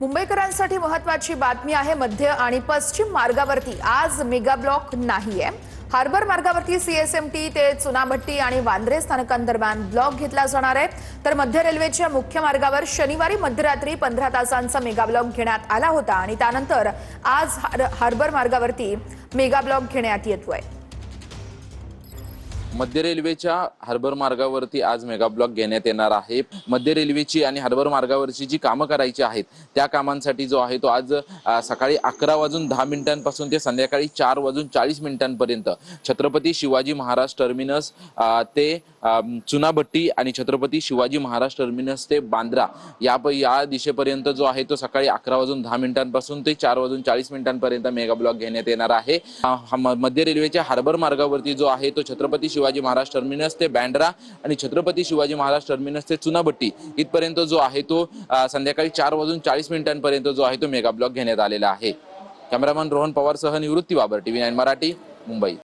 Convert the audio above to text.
मुंबईकरांसाठी महत्त्वाची बातमी आहे। मध्य आणि पश्चिम मार्गावरती आज मेगा ब्लॉक नाहीये। हार्बर मार्गावरती सीएसएमटी ते चुनाभट्टी आणि वांद्रे स्थानकांदरम्यान ब्लॉक घेतला जाणार आहे। तर मध्य रेल्वेच्या मुख्य मार्गावर शनिवारी मध्यरात्री 15 तासांचा मेगा ब्लॉक घेण्यात आला होता आणि त्यानंतर आज हार्बर मार्गावरती मेगा ब्लॉक घेण्यात येतोय। मध्य रेल्वेच्या हार्बर मार्गावरती आज मेगा ब्लॉक घेण्यात येणार आहे। मध्य रेल्वेची आणि हार्बर मार्गावरची जी कामं करायची आहेत त्या कामांसाठी जो आहे तो आज सकाळी 11:10 पासून ते संध्याकाळी 4:40 छत्रपती शिवाजी महाराज टर्मिनस ते चुनाभट्टी आणि छत्रपती शिवाजी महाराज टर्मिनस ते बांद्रा या दिशेपर्यंत जो आहे तो सकाळी 11:10 पासून ते 4:40 मेगा ब्लॉक घेण्यात येणार आहे। मध्य रेल्वेच्या हार्बर मार्गावरती जो आहे तो छत्रपती शिवाजी महाराज टर्मिनस ते बँड्रा आणि छत्रपती शिवाजी महाराज टर्मिनस ते चुनाभट्टी इथपर्यंत जो आहे तो संध्याकाळी 4:40 जो आहे तो मेगा ब्लॉक घेण्यात आलेला आहे। कॅमेरामन रोहन पवार सह निवृत्ती बाबर, TV9 मराठी, मुंबई।